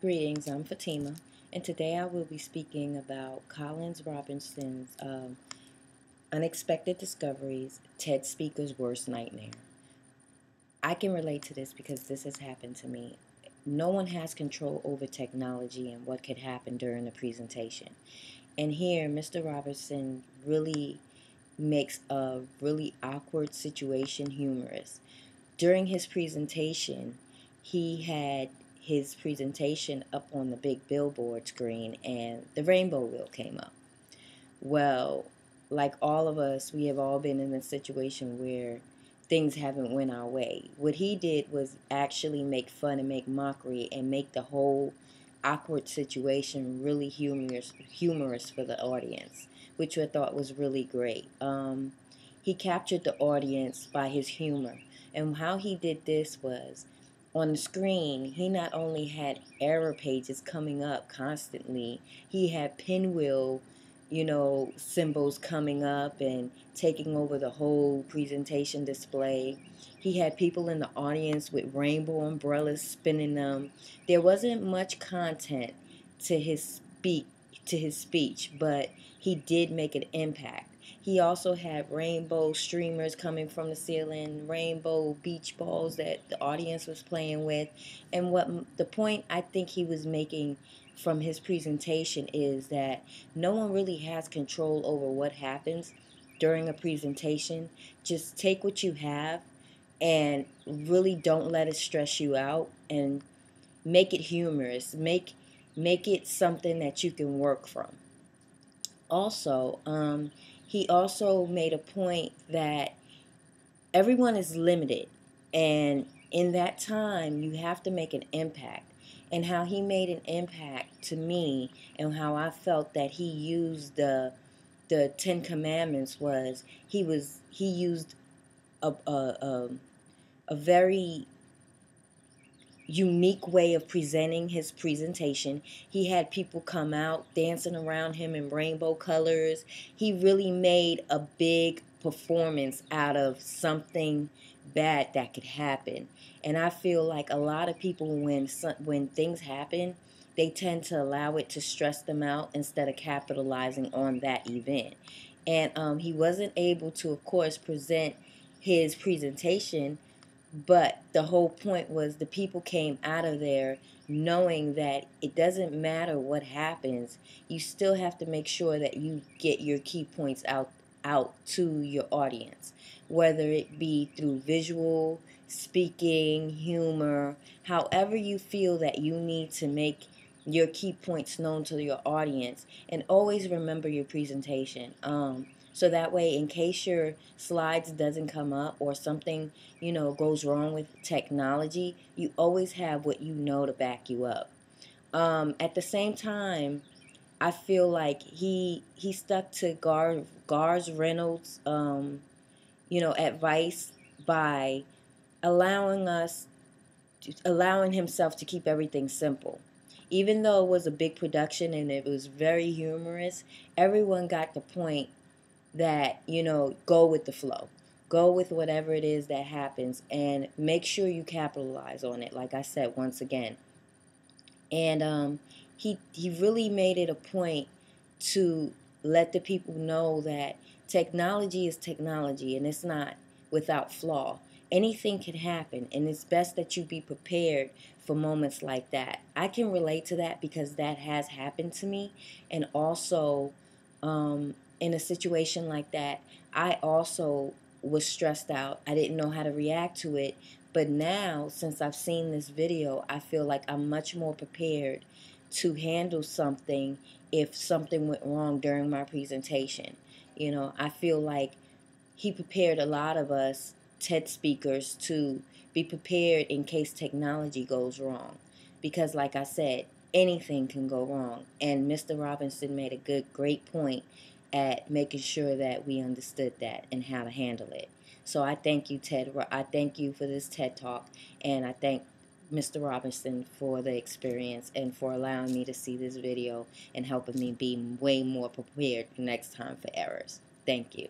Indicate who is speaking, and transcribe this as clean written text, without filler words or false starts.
Speaker 1: Greetings, I'm Fatima, and today I will be speaking about Colin Robertson's Unexpected Discoveries, TED Speaker's Worst Nightmare. I can relate to this because this has happened to me. No one has control over technology and what could happen during the presentation. And here, Mr. Robertson really makes a really awkward situation humorous. During his presentation, he had his presentation up on the big billboard screen and the rainbow wheel came up. Well, like all of us, we have all been in a situation where things haven't went our way. What he did was actually make fun and make mockery and make the whole awkward situation really humorous for the audience, which I thought was really great. He captured the audience by his humor. And how he did this was on the screen, he not only had error pages coming up constantly, he had pinwheel, symbols coming up and taking over the whole presentation display. He had people in the audience with rainbow umbrellas spinning them. There wasn't much content to his speech, but he did make an impact. He also had rainbow streamers coming from the ceiling, rainbow beach balls that the audience was playing with. And what the point I think he was making from his presentation is that no one really has control over what happens during a presentation. Just take what you have and really don't let it stress you out, and make it humorous. Make it something that you can work from. Also, he also made a point that everyone is limited, and in that time, you have to make an impact. And how he made an impact to me, and how I felt that he used the Ten Commandments was he used a very unique way of presenting his presentation. He had people come out dancing around him in rainbow colors. He really made a big performance out of something bad that could happen. And I feel like a lot of people, when things happen, they tend to allow it to stress them out instead of capitalizing on that event. And he wasn't able to, of course, present his presentation, but the whole point was the people came out of there knowing that it doesn't matter what happens. You still have to make sure that you get your key points out to your audience, whether it be through visual, speaking, humor, however you feel that you need to make your key points known to your audience. And always remember your presentation. So that way, in case your slides doesn't come up or something, goes wrong with technology, you always have what you know to back you up. At the same time, I feel like he stuck to Gar's Reynolds, advice by allowing himself to keep everything simple. Even though it was a big production and it was very humorous, everyone got the point that, go with the flow. Go with whatever it is that happens and make sure you capitalize on it, like I said once again. And he really made it a point to let the people know that technology is technology and it's not without flaw. Anything can happen, and it's best that you be prepared for moments like that. I can relate to that because that has happened to me. And also, in a situation like that, I also was stressed out. I didn't know how to react to it. But now, since I've seen this video, I feel like I'm much more prepared to handle something if something went wrong during my presentation. I feel like he prepared a lot of us TED speakers to be prepared in case technology goes wrong. Because like I said, anything can go wrong. And Mr. Robinson made a great point at making sure that we understood that and how to handle it. So I thank you, Ted. I thank you for this TED Talk, and I thank Mr. Robinson for the experience and for allowing me to see this video and helping me be way more prepared next time for errors. Thank you.